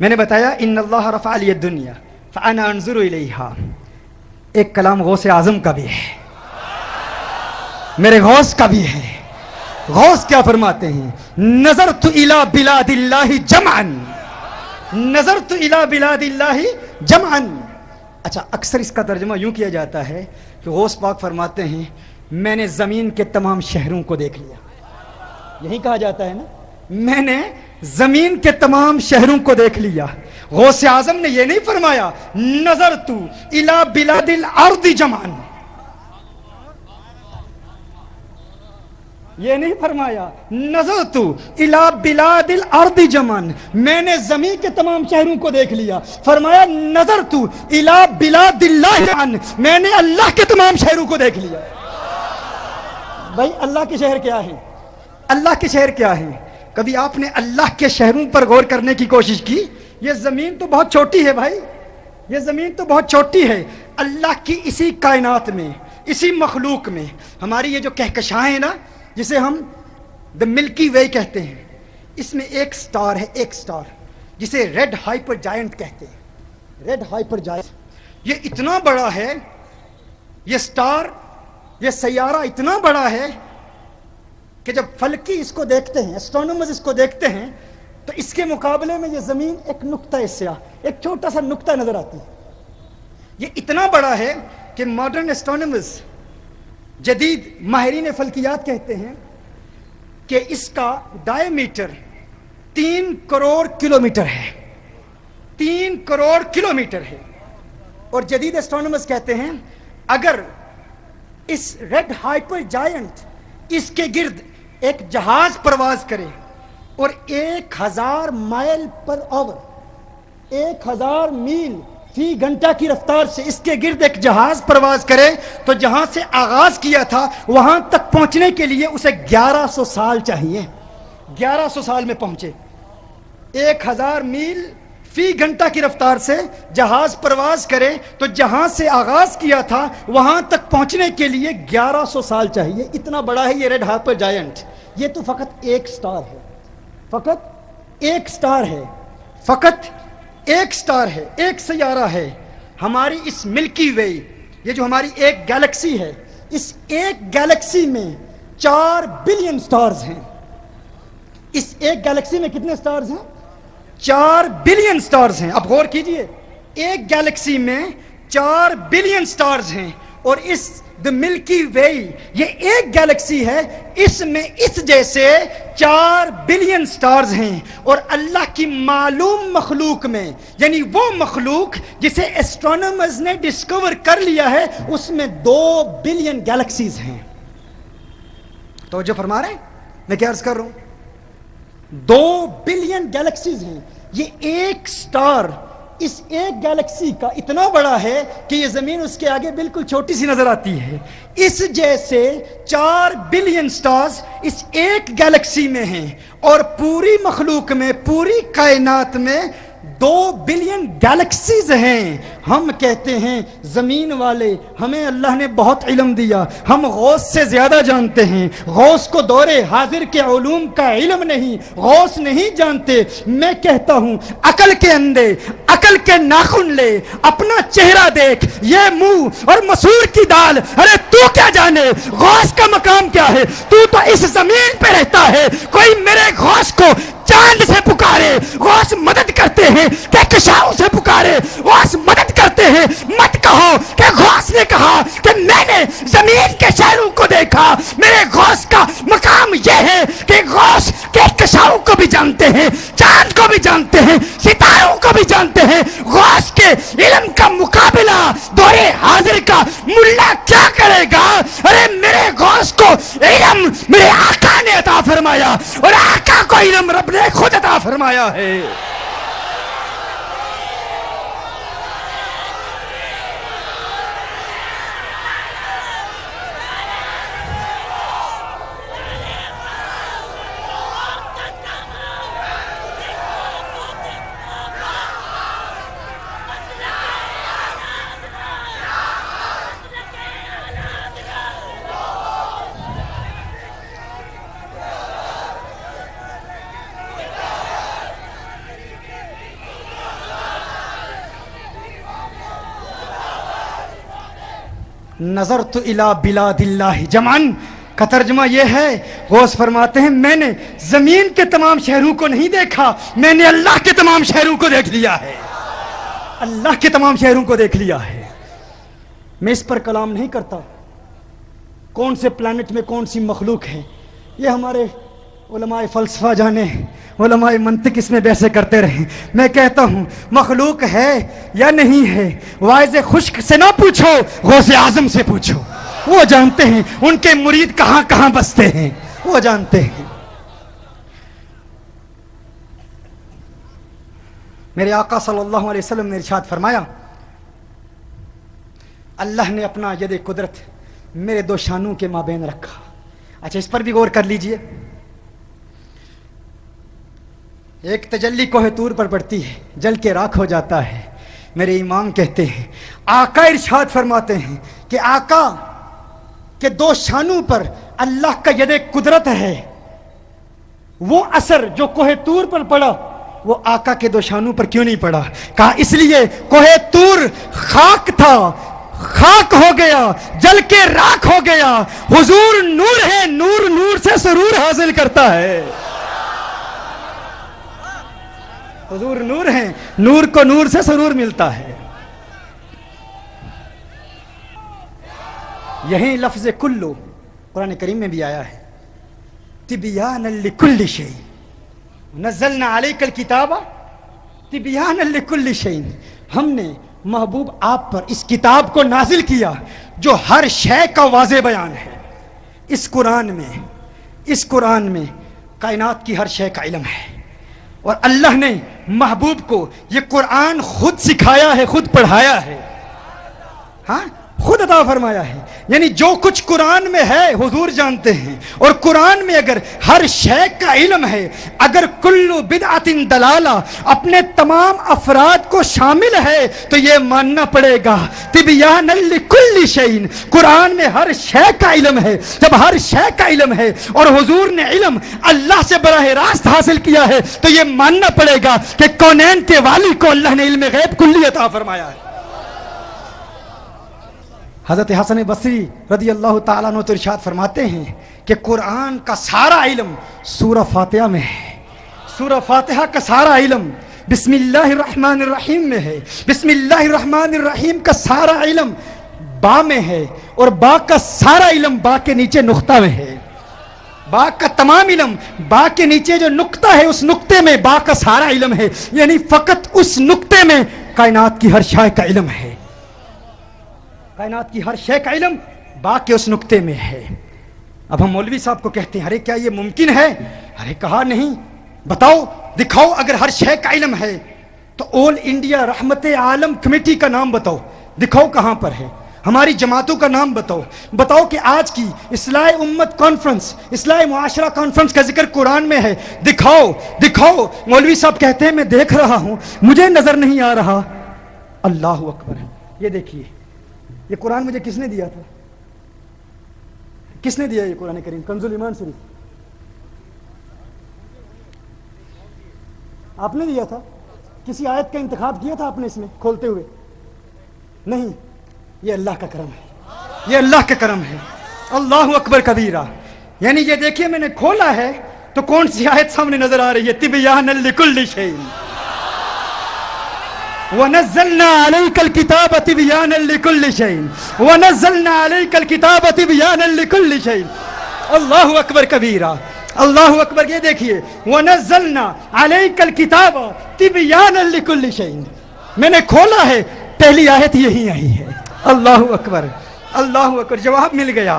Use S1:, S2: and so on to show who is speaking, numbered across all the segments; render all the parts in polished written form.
S1: میں نے بتایا ان اللہ رفع لی الدنیا فانا انظر الیہا، ایک کلام غوث اعظم کا بھی ہے، میرے غوث کا بھی ہے۔ غوث کیا فرماتے ہیں؟ نظرت الی بلاد اللہ جمعا، نظرت الی بلاد اللہ جمعا۔ اچھا، اکثر اس کا ترجمہ یوں کیا جاتا ہے کہ غوث پاک فرماتے ہیں میں نے زمین کے تمام شہروں کو دیکھ لیا، یہی کہا جاتا ہے نا، میں نے زمین کے تمام شہروں کو دیکھ لیا۔ غوث اعظم نے یہ نہیں فرمایا نظرت الی بلاد الارض جمعا، یہ نہیں فرمایا نظرت الی بلاد الارض جمعا، میں نے زمین کے تمام شہروں کو دیکھ لیا۔ فرمایا نظرت الی بلاد اللہ جمعا، میں نے اللہ کے تمام شہروں کو دیکھ لیا۔ بھائی اللہ کے شہر کیا ہیں؟ اللہ کے شہر کیا ہیں؟ کبھی آپ نے اللہ کے شہروں پر غور کرنے کی کوشش کی؟ یہ زمین تو بہت چھوٹی ہے بھائی، یہ زمین تو بہت چھوٹی ہے۔ اللہ کی اسی کائنات میں، اسی مخلوق میں ہماری یہ جو کہکشاں ہے نا، جسے ہم دا ملکی وے کہتے ہیں، اس میں ایک سٹار ہے، ایک سٹار جسے ریڈ ہائپر جائنٹ کہتے ہیں۔ ریڈ ہائپر جائنٹ یہ اتنا بڑا ہے، یہ سٹار، یہ سیارہ اتنا بڑا ہے کہ جب فلکی اس کو دیکھتے ہیں، اسٹرونومرز اس کو دیکھتے ہیں، تو اس کے مقابلے میں یہ زمین ایک نقطہ سیاہ، ایک چھوٹا سا نقطہ نظر آتی ہے۔ یہ اتنا بڑا ہے کہ ماڈرن اسٹرونومرز، جدید ماہرین فلکیات کہتے ہیں کہ اس کا ڈائی میٹر 3 کروڑ کلومیٹر ہے، 3 کروڑ کلومیٹر ہے۔ اور جدید اسٹرونومرز کہتے ہیں اگر اس ریڈ ہائپر جائنٹ اس کے گرد ایک جہاز پرواز کرے اور 1000 مائل پر آور، 1000 میل فی گھنٹہ کی رفتار سے اس کے گرد ایک جہاز پرواز کرے، تو جہاں سے آغاز کیا تھا وہاں تک پہنچنے کے لیے اسے 1100 سال چاہیے، 1100 سال میں پہنچے۔ 1000 میل فی گھنٹہ کی رفتار سے جہاز پرواز کرے تو جہاں سے آغاز کیا تھا وہاں تک پہنچنے کے لیے 1100 سال چاہیے۔ اتنا بڑا ہے یہ ریڈ ہائپر جائنٹ۔ یہ تو فقط ایک سٹار ہے، فقط ایک سٹار ہے، فقط ایک سٹار ہے، ایک سیارہ ہے۔ ہماری اس ملکی وے، یہ جو ہماری ایک گیلیکسی ہے، اس ایک گیلیکسی میں 4 بلین سٹارز ہیں۔ اس ایک گیلیکسی میں کتنے سٹارز ہیں؟ 4 بلین سٹارز ہیں۔ اب غور کیجئے، ایک گیلیکسی میں 4 بلین سٹارز ہیں، اور اس دا ملکی وے یہ ایک گیلیکسی ہے، اس میں اس جیسے 4 بلین سٹارز ہیں۔ اور اللہ کی معلوم مخلوق میں، یعنی وہ مخلوق جسے ایسٹرونومرز نے ڈسکور کر لیا ہے، اس میں 2 بلین گیلیکسیز ہیں۔ توجہ فرما رہے ہیں میں کیا عرض کر رہا ہوں؟ 2 بلین گیلیکسیز ہیں۔ یہ ایک سٹار اس ایک گیلیکسی کا اتنا بڑا ہے کہ یہ زمین اس کے آگے بالکل چھوٹی سی نظر آتی ہے۔ اس جیسے 4 بلین سٹارز اس ایک گیلیکسی میں ہیں، اور پوری مخلوق میں، پوری کائنات میں 2 بلین گیلیکسیز ہیں۔ ہم کہتے ہیں زمین والے ہمیں اللہ نے بہت علم دیا، ہم غوث سے زیادہ جانتے ہیں، غوث کو دور حاضر کے علوم کا علم نہیں، غوث نہیں جانتے۔ میں کہتا ہوں عقل کے اندھے، عقل کے ناخن لے، اپنا چہرہ دیکھ، یہ منہ اور مسور کی دال، ارے تو کیا جانے غوث کا مقام کیا ہے؟ تو اس زمین پہ رہتا ہے، کوئی میرے غوث کو چاند سے پکارے، غوث مدد کرتے ہیں، کہکشاؤں سے پکارے، غوث مدد کرتے ہیں۔ مت کہو کہ غوث نے کہا کہ میں نے زمین کے شہروں کو دیکھا۔ میرے غوث کا مقام یہ ہے کہ غوث کہکشاؤں کو بھی جانتے ہیں، چاند کو بھی جانتے ہیں، ستاروں کو بھی جانتے ہیں۔ غوث کے علم کا مقابلہ دور حاضر کا ملا کیا کرے گا؟ ارے میرے غوث کو علم میرے آقا نے عطا فرمایا، اور آقا کو علم رب نے خود عطا فرمایا ہے۔ نظرت الی بلاد اللہ جمعن کا ترجمہ یہ ہے، غوث فرماتے ہیں میں نے زمین کے تمام شہروں کو نہیں دیکھا، میں نے اللہ کے تمام شہروں کو دیکھ لیا ہے، اللہ کے تمام شہروں کو دیکھ لیا ہے۔ میں اس پر کلام نہیں کرتا کون سے پلانٹ میں کون سی مخلوق ہے، یہ ہمارے علماء فلسفہ جانے، علماء منطق اس میں بحثیں کرتے رہیں۔ میں کہتا ہوں مخلوق ہے یا نہیں ہے واعظ خشک سے نہ پوچھو، غوث اعظم سے پوچھو، وہ جانتے ہیں ان کے مرید کہاں کہاں بستے ہیں، وہ جانتے ہیں۔ میرے آقا صلی اللہ علیہ وسلم نے ارشاد فرمایا، اللہ نے اپنا ید قدرت میرے دو شانوں کے مابین رکھا۔ اچھا اس پر بھی غور کر لیجئے، ایک تجلی کوہ طور پر پڑتی ہے، جل کے راکھ ہو جاتا ہے۔ میرے امام کہتے ہیں، آقا ارشاد فرماتے ہیں کہ آقا کے دو شانوں پر اللہ کا ید قدرت ہے، وہ اثر جو کوہ طور پر پڑا وہ آقا کے دو شانوں پر کیوں نہیں پڑا؟ کہا اس لیے کوہ طور خاک تھا، خاک ہو گیا، جل کے راکھ ہو گیا، حضور نور ہے، نور نور سے سرور حاصل کرتا ہے۔ حضور نور ہیں، نور کو نور سے سرور ملتا ہے۔ یہیں لفظ کلو قرآن کریم میں بھی آیا ہے، تبیانا لکل شیء نزلنا علیک الکتاب تبیانا لکل شیء، ہم نے محبوب آپ پر اس کتاب کو نازل کیا جو ہر شے کا واضح بیان ہے۔ اس قرآن میں کائنات کی ہر شے کا علم ہے، اور اللہ نے محبوب کو یہ قرآن خود سکھایا ہے، خود پڑھایا ہے، ہاں خود عطا فرمایا ہے۔ یعنی جو کچھ قرآن میں ہے حضور جانتے ہیں، اور قرآن میں اگر ہر شے کا علم ہے، اگر کلو بدعت دلالہ اپنے تمام افراد کو شامل ہے تو یہ ماننا پڑے گا تبیان لکل شیء، قرآن میں ہر شے کا علم ہے۔ جب ہر شے کا علم ہے اور حضور نے علم اللہ سے براہ راست حاصل کیا ہے تو یہ ماننا پڑے گا کہ کونین کے والی کو اللہ نے علم غیب کلی عطا فرمایا ہے۔ حضرت حسن بصری رضی اللہ تعالیٰ عنہ تو ارشاد فرماتے ہیں کہ قرآن کا سارا علم سورہ فاتحہ میں ہے، سورہ فاتحہ کا سارا علم بسم اللہ الرحمن الرحیم میں ہے، بسم اللہ الرحمن الرحیم کا سارا علم با میں ہے، اور با کا سارا علم با کے نیچے نقطہ میں ہے، با کا تمام علم با کے نیچے جو نقطہ ہے اس نقطے میں با کا سارا علم ہے، یعنی فقط اس نقطے میں کائنات کی ہر شے کا علم ہے، کائنات کی ہر شے کا علم با کے اس نقطے میں ہے۔ اب ہم مولوی صاحب کو کہتے ہیں ارے کیا یہ ممکن ہے؟ ارے کہا نہیں، بتاؤ دکھاؤ، اگر ہر شے کا علم ہے تو آل انڈیا رحمت عالم کمیٹی کا نام بتاؤ، دکھاؤ کہاں پر ہے، ہماری جماعتوں کا نام بتاؤ، بتاؤ کہ آج کی اصلاح امت کانفرنس، اصلاح معاشرہ کانفرنس کا ذکر قرآن میں ہے، دکھاؤ دکھاؤ۔ مولوی صاحب کہتے ہیں میں دیکھ رہا ہوں مجھے نظر نہیں آ رہا۔ اللہ اکبر، یہ دیکھیے یہ قرآن مجھے کس نے دیا تھا؟ کس نے دیا یہ قرآن کریم؟ کنز الایمان شریف آپ نے دیا تھا؟ کسی آیت کا انتخاب کیا تھا آپ نے اس میں کھولتے ہوئے؟ نہیں، یہ اللہ کا کرم ہے، یہ اللہ کا کرم ہے۔ اللہ اکبر کبیرہ، یعنی یہ دیکھیے میں نے کھولا ہے تو کون سی آیت سامنے نظر آ رہی ہے؟ تبیان لکل شیء وَنَزَّلْنَا عَلَيْكَ الْكِتَابَ تِبْيَانًا لِكُلِّ شَيْءٍ وَنَزَّلْنَا عَلَيْكَ الْكِتَابَ تِبْيَانًا لِكُلِّ شَيْءٍ۔ اللہ اکبر کبیرہ، اللہ اکبر۔ یہ دیکھیے وَنَزَّلْنَا عَلَيْكَ الْكِتَابَ تِبْيَانًا لِكُلِّ شَيْءٍ، میں نے کھولا ہے پہلی آیت یہی آئی ہے۔ اللہ اکبر، اللہ اکبر، جواب مل گیا،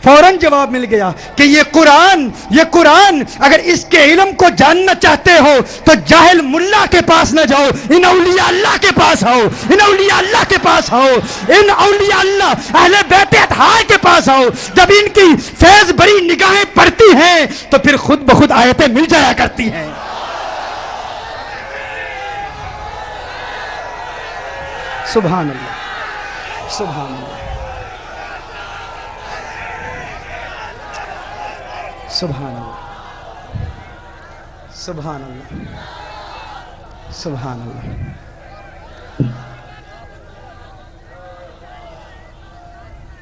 S1: فوراً جواب مل گیا کہ یہ قرآن اگر اس کے علم کو جاننا چاہتے ہو تو جاہل ملا کے پاس نہ جاؤ، ان اولیاء اللہ کے پاس آؤ، ان اولیاء اللہ کے پاس آؤ، ان اولیاء اللہ اہل بیت اطہار کے پاس آؤ۔ جب ان کی فیض بری نگاہیں پڑتی ہیں تو پھر خود بخود آیتیں مل جایا کرتی ہیں۔ سبحان اللہ، سبحان اللہ، سبحان اللہ، سبحان اللہ، سبحان اللہ۔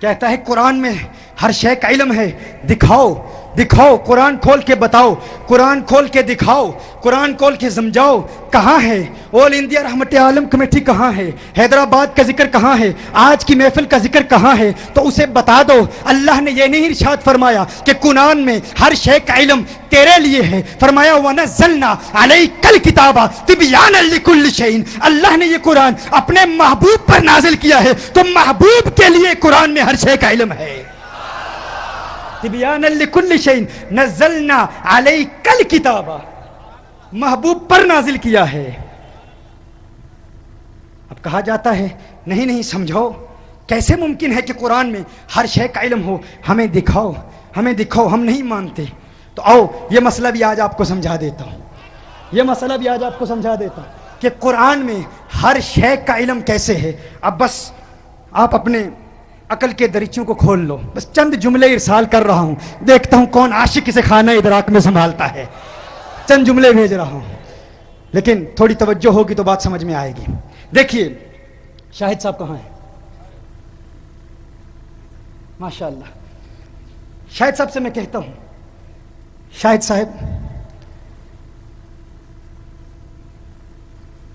S1: کہتا ہے قرآن میں ہر شے کا علم ہے، دکھاؤ دکھاؤ، قرآن کھول کے بتاؤ، قرآن کھول کے دکھاؤ، قرآن کھول کے سمجھاؤ کہاں ہے آل انڈیا رحمت عالم کمیٹی، کہاں ہے حیدرآباد کا ذکر، کہاں ہے آج کی محفل کا ذکر، کہاں ہے؟ تو اسے بتا دو۔ اللہ نے یہ نہیں ارشاد فرمایا کہ قرآن میں ہر شے کا علم تیرے لیے ہے، فرمایا وَنَزَّلْنَا عَلَيْكَ الْكِتَابَ تِبْيَانًا لِكُلِّ شَيْءٍ۔ اللہ نے یہ قرآن اپنے محبوب پر نازل کیا ہے، تو محبوب کے لیے قرآن میں ہر شے کا علم ہے۔ تبیانا لکل شیء نزلنا علیک الکتاب، محبوب پر نازل کیا ہے۔ اب کہا جاتا ہے نہیں نہیں سمجھو، کیسے ممکن ہے کہ قرآن میں ہر شے کا علم ہو؟ ہمیں دکھاؤ، ہمیں دکھاؤ، ہم نہیں مانتے۔ تو آؤ یہ مسئلہ بھی آج آپ کو سمجھا دیتا ہوں، یہ مسئلہ بھی آج آپ کو سمجھا دیتا ہوں کہ قرآن میں ہر شے کا علم کیسے ہے۔ اب بس آپ اپنے عقل کے دریچوں کو کھول لو، بس چند جملے ارسال کر رہا ہوں، دیکھتا ہوں کون عاشق اسے خانہ ادراک میں سنبھالتا ہے۔ چند جملے بھیج رہا ہوں، لیکن تھوڑی توجہ ہوگی تو بات سمجھ میں آئے گی۔ دیکھیے شاہد صاحب کہاں ہیں؟ ماشاءاللہ، شاہد صاحب سے میں کہتا ہوں، شاہد صاحب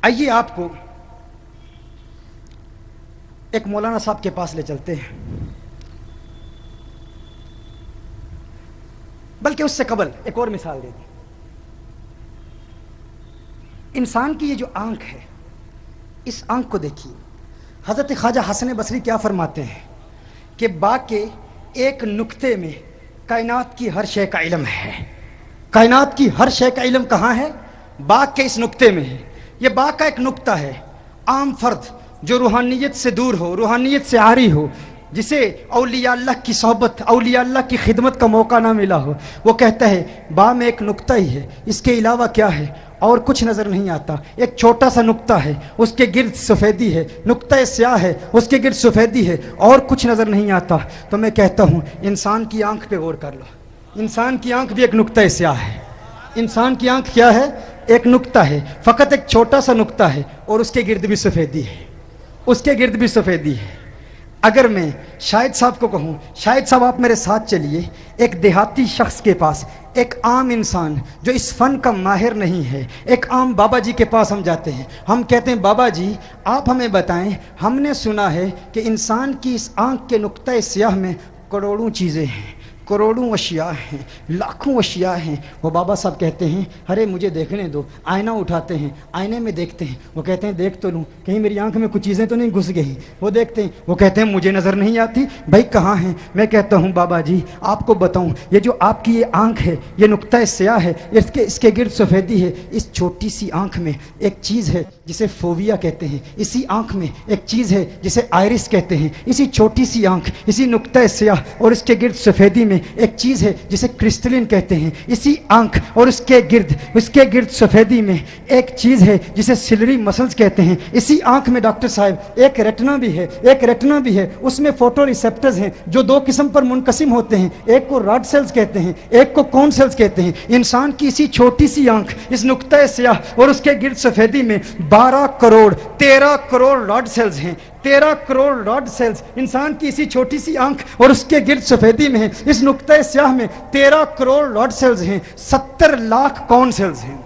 S1: آئیے آپ کو ایک مولانا صاحب کے پاس لے چلتے ہیں، بلکہ اس سے قبل ایک اور مثال دے دیں۔ انسان کی یہ جو آنکھ ہے، اس آنکھ کو دیکھیے، حضرت خواجہ حسن بصری کیا فرماتے ہیں کہ باغ کے ایک نقطے میں کائنات کی ہر شے کا علم ہے۔ کائنات کی ہر شے کا علم کہاں ہے؟ باغ کے اس نقطے میں ہے۔ یہ باغ کا ایک نقطہ ہے۔ عام فرد جو روحانیت سے دور ہو، روحانیت سے عاری ہو، جسے اولیاء اللہ کی صحبت، اولیاء اللہ کی خدمت کا موقع نہ ملا ہو، وہ کہتا ہے باغ میں ایک نقطہ ہی ہے، اس کے علاوہ کیا ہے؟ اور کچھ نظر نہیں آتا۔ ایک چھوٹا سا نقطہ ہے، اس کے گرد سفیدی ہے، نقطہ سیاہ ہے، اس کے گرد سفیدی ہے، اور کچھ نظر نہیں آتا۔ تو میں کہتا ہوں انسان کی آنکھ پہ غور کر لو، انسان کی آنکھ بھی ایک نقطہ سیاہ ہے۔ انسان کی آنکھ کیا ہے؟ ایک نقطہ ہے، فقط ایک چھوٹا سا نقطہ ہے، اور اس کے گرد بھی سفیدی ہے، اس کے گرد بھی سفیدی ہے۔ اگر میں شاہد صاحب کو کہوں شاہد صاحب آپ میرے ساتھ چلیے، ایک دیہاتی شخص کے پاس، ایک عام انسان جو اس فن کا ماہر نہیں ہے، ایک عام بابا جی کے پاس ہم جاتے ہیں، ہم کہتے ہیں بابا جی آپ ہمیں بتائیں، ہم نے سنا ہے کہ انسان کی اس آنکھ کے نقطہ سیاہ میں کروڑوں چیزیں ہیں، کروڑوں اشیاء ہیں، لاکھوں اشیاء ہیں۔ وہ بابا صاحب کہتے ہیں ارے مجھے دیکھنے دو۔ آئینہ اٹھاتے ہیں، آئینے میں دیکھتے ہیں، وہ کہتے ہیں دیکھ تو لوں، کہیں میری آنکھ میں کچھ چیزیں تو نہیں گھس گئی۔ وہ دیکھتے ہیں، وہ کہتے ہیں مجھے نظر نہیں آتی، بھائی کہاں ہیں؟ میں کہتا ہوں بابا جی آپ کو بتاؤں، یہ جو آپ کی یہ آنکھ ہے، یہ نقطہ سیاہ ہے، اس کے گرد سفیدی ہے۔ اس چھوٹی سی آنکھ میں ایک چیز ہے جسے فوبیا کہتے ہیں، اسی آنکھ میں ایک چیز ہے جسے آئرس کہتے ہیں، اسی چھوٹی سی آنکھ، اسی نقطہ سیاہ اور اس کے گرد سفیدی میں ایک چیز ہے جسے کرسٹلن کہتے ہیں، اسی آنکھ اور اس کے گرد سفیدی میں ایک چیز ہے جسے سلری مسلز کہتے ہیں، اسی آنکھ میں ڈاکٹر صاحب ایک ریٹنا بھی ہے، اس میں فوٹو ریسپٹرز ہیں جو دو قسم پر منقسم ہوتے ہیں، ایک کو راڈ سیلز کہتے ہیں، ایک کو کون سیلز کہتے ہیں۔ انسان کی اسی چھوٹی سی آنکھ، اس نقطہ سیاہ اور اس کے گرد سفیدی میں 12 کروڑ 13 کروڑ راڈ سیلز ہیں، 13 کروڑ راڈ سیلز انسان کی اسی چھوٹی سی آنکھ اور اس کے گرد سفیدی میں ہے۔ اس نقطہ سیاہ میں 13 کروڑ راڈ سیلز ہیں، 70 لاکھ کون سیلز ہیں،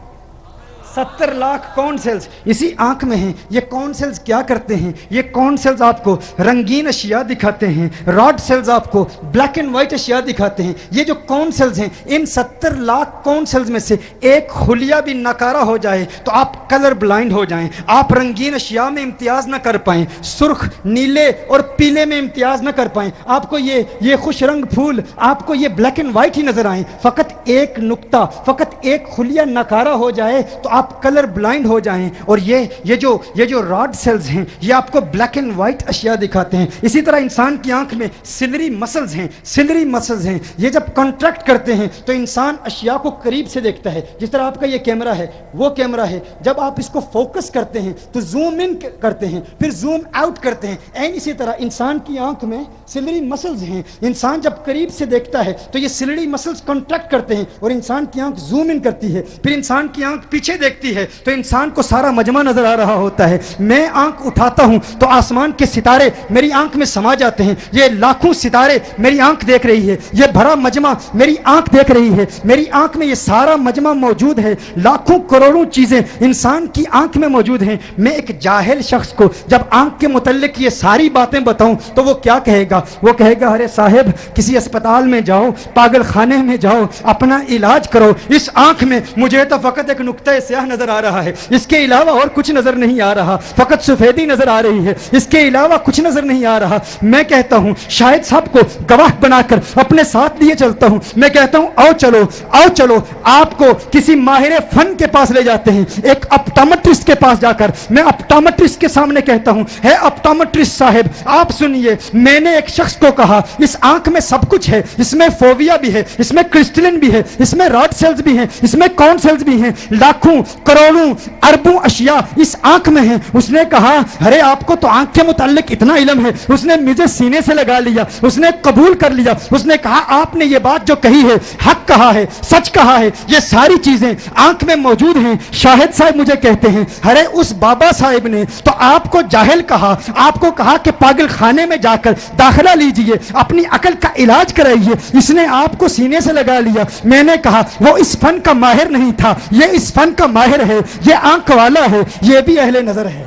S1: 70 لاکھ کون سیلز اسی آنکھ میں ہیں۔ یہ کون سیلز کیا کرتے ہیں؟ یہ کون سیلز آپ کو رنگین اشیاء دکھاتے ہیں، راڈ سیلز آپ کو بلیک اینڈ وائٹ اشیاء دکھاتے ہیں۔ یہ جو کون سیلز ہیں، ان 70 لاکھ کون سیلز میں سے ایک خلیہ بھی ناکارہ ہو جائے تو آپ کلر بلائنڈ ہو جائیں، آپ رنگین اشیاء میں امتیاز نہ کر پائیں، سرخ، نیلے اور پیلے میں امتیاز نہ کر پائیں، آپ کو یہ خوش رنگ پھول، آپ کو یہ بلیک اینڈ وائٹ ہی نظر آئیں۔ فقط ایک نقطہ، فقط ایک خلیہ ناکارہ ہو جائے تو آپ کلر بلائنڈ ہو جائیں، اور یہ جو راڈ سیلز ہیں یہ آپ کو بلیک اینڈ وائٹ اشیاء دکھاتے ہیں۔ اسی طرح انسان کی آنکھ میں سلری مسلز ہیں، یہ جب کنٹریکٹ کرتے ہیں تو انسان اشیاء کو قریب سے دیکھتا ہے۔ جس طرح آپ کا یہ کیمرہ ہے، وہ کیمرہ ہے، جب آپ اس کو فوکس کرتے ہیں تو زوم ان کرتے ہیں، پھر زوم آؤٹ کرتے ہیں۔ اسی طرح انسان کی آنکھ میں سلری مسلز ہیں، انسان جب قریب سے دیکھتا ہے تو یہ سلری مسلز کنٹریکٹ کرتے ہیں اور انسان کی آنکھ زوم ان کرتی ہے، پھر انسان کی آنکھ پیچھے دیکھتی دیکھتی ہے تو انسان کو سارا مجمع نظر آ رہا ہوتا ہے. میں آنکھ اٹھاتا ہوں تو آسمان کے ستارے میری آنکھ میں سما جاتے ہیں. یہ لاکھوں ستارے میری آنکھ دیکھ رہی ہے, یہ بھرا مجمع میری آنکھ دیکھ رہی ہے, میری آنکھ میں یہ سارا مجمع موجود ہے. لاکھوں کروڑوں چیزیں انسان کی آنکھ میں موجود ہیں. میں ایک جاہل شخص کو جب آنکھ کے متعلق یہ ساری باتیں بتاؤں تو وہ کیا کہے گا؟ وہ کہے گا ارے صاحب کسی اسپتال میں جاؤ, پاگل خانے میں جاؤ, اپنا علاج کرو. اس آنکھ میں مجھے تو فقط ایک نقطہ سیاہ نظر آ رہا ہے, اس کے علاوہ اور کچھ نظر نہیں آ رہا, فقط سفیدی نظر آ رہی ہے, اس کے علاوہ کچھ نظر نہیں آ رہا. میں کہتا ہوں شاہد صاحب کو گواہ بنا کر اپنے ساتھ لیے چلتا ہوں. میں کہتا ہوں آؤ چلو آپ کو کسی ماہر فن کے پاس لے جاتے ہیں, ایک اپٹامٹرسٹ کے پاس جا کر میں اپٹامٹرسٹ کے سامنے کہتا ہوں ہے اپٹامٹرسٹ صاحب آپ سنیے, میں نے ایک شخص کو کہا اس آنکھ میں سب کچھ ہے, اس میں فوبیا بھی ہے, اس میں کرسٹلن بھی ہے, اس میں راڈ سیلز بھی ہیں, اس میں کون سیلز بھی ہیں, لاکھوں کروڑوں اربوں اشیاء اس آنکھ میں ہیں. اس نے کہا ارے آپ کو تو آنکھ کے متعلق اتنا علم ہے. اس نے مجھے سینے سے لگا لیا, اس نے قبول کر لیا. اس نے کہا آپ نے یہ بات جو کہی ہے حق کہا ہے, سچ کہا ہے, یہ ساری چیزیں آنکھ میں موجود ہیں. شاہد صاحب مجھے کہتے ہیں ارے اس بابا صاحب نے تو آپ کو جاہل کہا, آپ کو کہا کہ پاگل خانے میں جا کر داخلہ لیجئے, اپنی عقل کا علاج کرائیے, اس نے آپ کو سینے سے لگا لیا. میں نے کہا وہ اس فن کا ماہر نہیں تھا, یہ اس فن کا ماہر ہے, یہ آنکھ والا ہے, یہ بھی اہل نظر ہے,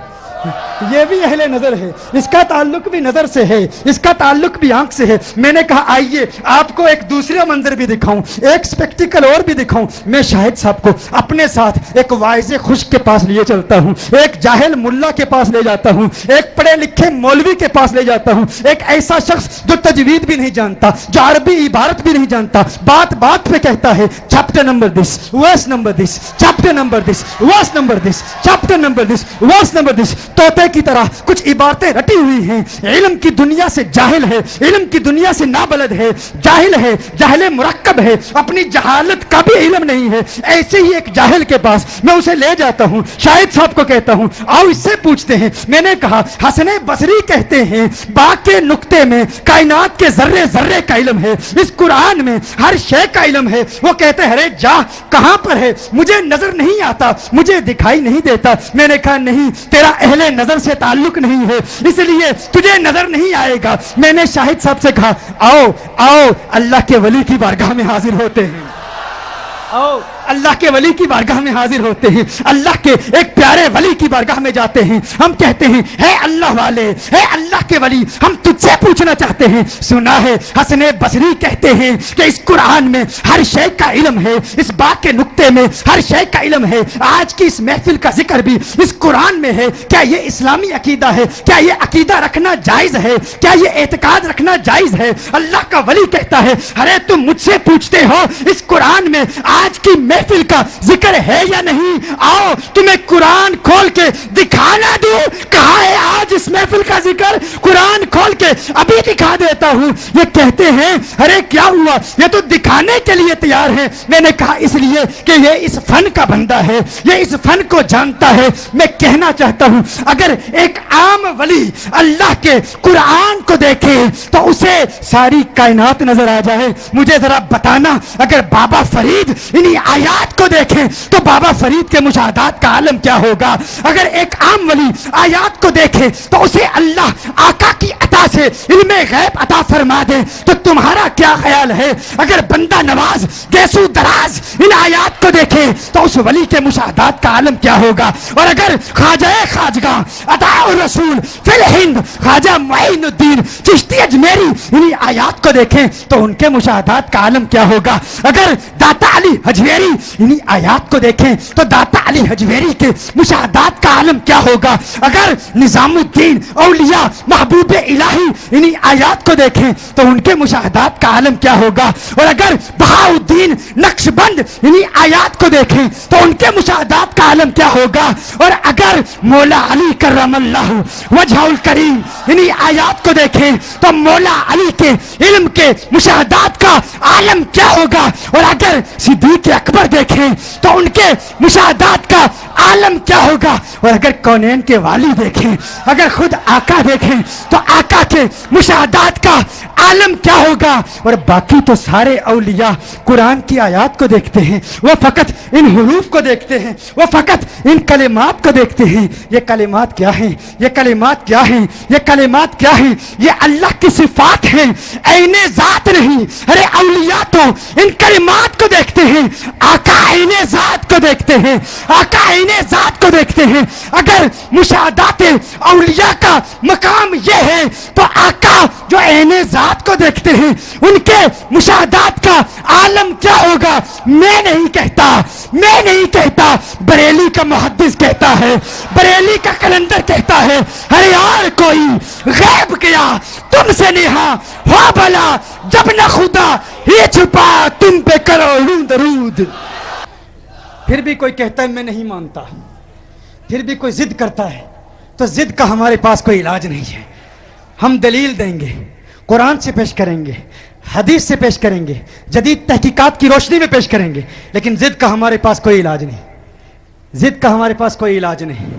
S1: یہ بھی اہل نظر ہے, اس کا تعلق بھی نظر سے ہے, اس کا تعلق بھی آنکھ سے ہے. میں نے کہا آئیے آپ کو ایک دوسرا منظر بھی دکھاؤں, ایک سپیکٹیکل اور بھی دکھاؤں. میں شاہد صاحب کو اپنے ساتھ ایک واعظ خشک کے پاس لیے چلتا ہوں, ایک جاہل ملا کے پاس لے جاتا ہوں, ایک پڑھے لکھے مولوی کے پاس لے جاتا ہوں, ایک ایسا شخص جو تجوید بھی نہیں جانتا, جو عربی عبارت بھی نہیں جانتا, بات بات پہ کہتا ہے چیپٹر نمبر دس, ورس نمبر دس, چیپٹر نمبر دس, ورس نمبر دس, چیپٹر نمبر دس, ورس نمبر دس. طوطے کی طرح کچھ عبارتیں رٹی ہوئی ہیں. علم کی دنیا سے جاہل ہے, علم کی دنیا سے نابلد ہے, جاہل مرکب ہے, اپنی جہالت کا بھی علم نہیں ہے. ایسے ہی ایک جاہل کے پاس میں اسے لے جاتا ہوں, شاہد صاحب کو کہتا ہوں آؤ اس سے پوچھتے ہیں. میں نے کہا حسن بصری کہتے ہیں با کے نقطے میں کائنات کے ذرے ذرے کا علم ہے, اس قرآن میں ہر شے کا علم ہے. وہ کہتے ہیں ارے جا کہاں پر ہے, مجھے نظر نہیں آتا, مجھے دکھائی نہیں دیتا. میں نے کہا نہیں, تیرا اہل نظر سے تعلق نہیں ہے, اس لیے تجھے نظر نہیں آئے گا. میں نے شاہد صاحب سے کہا آؤ اللہ کے ولی کی بارگاہ میں حاضر ہوتے ہیں, آؤ اللہ کے ولی کی بارگاہ میں حاضر ہوتے ہیں, اللہ کے ایک پیارے ولی کی بارگاہ میں جاتے ہیں. ہم کہتے ہیں اے اللہ والے, اے اللہ کے ولی, ہم تجھ سے پوچھنا چاہتے ہیں. سنا ہے حسن بصری کہتے ہیں کہ اس قرآن میں ہر شے کا علم ہے, اس بات کے نقطے میں ہر شے کا علم ہے. آج کی اس محفل کا ذکر بھی اس قرآن میں ہے. کیا یہ اسلامی عقیدہ ہے؟ کیا یہ عقیدہ رکھنا جائز ہے؟ کیا یہ اعتقاد رکھنا جائز ہے؟ اللہ کا ولی کہتا ہے ارے تم مجھ سے پوچھتے ہو اس قرآن میں آج کی محفل کا ذکر ہے یا نہیں؟ آؤ تمہیں قرآن کھول کے دکھانا دوں کہاں ہے آج اس محفل کا ذکر. قرآن کھول کے ابھی دکھا دیتا ہوں. یہ کہتے ہیں ارے کیا ہوا, یہ تو دکھانے کے لیے تیار ہے. میں نے کہا اس لیے کہ یہ اس فن کا بندہ ہے, یہ اس فن کو جانتا ہے. میں کہنا چاہتا ہوں اگر ایک عام ولی اللہ کے قرآن کو دیکھے تو اسے ساری کائنات نظر آ جائے. مجھے ذرا بتانا اگر بابا فرید انہی آیات کو دیکھیں تو بابا فرید کے مشاہدات کا عالم کیا ہوگا. اگر ایک عام ولی آیات کو دیکھے تو اسے اللہ آقا کی عطا سے علم غیب عطا فرما دے تو تمہارا کیا خیال ہے. اگر بندہ نواز گیسو دراز ان آیات کو دیکھے تو اس ولی کے مشاہدات کا عالم کیا ہوگا. اور اگر خواجہ خواجگاں عطاء الرسول فی الہند خواجہ معین الدین چشتی اجمیری انہی آیات کو دیکھیں تو ان کے مشاہدات کا عالم کیا ہوگا. اگر داتا علی حجویری انہی آیات کو دیکھیں تو داتا علی حجویری کے مشاہدات کا عالم کیا ہوگا. اگر نظام الدین اولیاء محبوب الہی انہی آیات کو دیکھیں تو ان کے مشاہدات کا عالم کیا ہوگا. اور اگر بہاؤالدین نقشبند انہی آیات کو دیکھیں تو ان کے مشاہدات کا عالم کیا ہوگا. اور اگر مولا علی کرم اللہ وجہ الکریم انہی آیات کو دیکھیں تو مولا علی کے علم کے مشاہدات کا عالم کیا ہوگا. اور اگر صدیق اکبر دیکھیں تو ان کے مشاہدات کا عالم کیا ہوگا، اور اگر کونین کے والی دیکھیں، اگر خود آقا دیکھیں تو آقا کے مشاہدات کا عالم کیا ہوگا۔ اور باقی تو سارے اولیاء قرآن کی آیات کو دیکھتے ہیں، وہ فقط ان حروف کو دیکھتے ہیں، وہ فقط ان کلمات کو دیکھتے ہیں۔ یہ کلمات کیا ہیں؟ یہ کلمات کیا ہیں؟ یہ کلمات کیا ہیں؟ یہ اللہ کی صفات ہیں، عین ذات نہیں۔ ارے اولیاء تو ان کلمات کو دیکھتے ہیں، آقا عین ذات کو دیکھتے ہیں، آقا عین ذات کو دیکھتے ہیں۔ اگر مشاہدات اولیاء کا مقام یہ ہے تو آقا جو عین ذات کو دیکھتے ہیں ان کے مشاہدات کا عالم کیا ہوگا؟ میں نہیں کہتا، میں نہیں کہتا، بریلی کا محدث کہتا ہے، بریلی کا کلندر کہتا ہے۔ ارے یار کوئی غیب کیا تم سے نہا ہو بھلا، جب نہ خدا ہی چھپا تم پہ کرو درود۔ پھر بھی کوئی کہتا ہے میں نہیں مانتا، پھر بھی کوئی ضد کرتا ہے، تو ضد کا ہمارے پاس کوئی علاج نہیں ہے۔ ہم دلیل دیں گے، قرآن سے پیش کریں گے، حدیث سے پیش کریں گے، جدید تحقیقات کی روشنی میں پیش کریں گے، لیکن ضد کا ہمارے پاس کوئی علاج نہیں، ضد کا ہمارے پاس کوئی علاج نہیں۔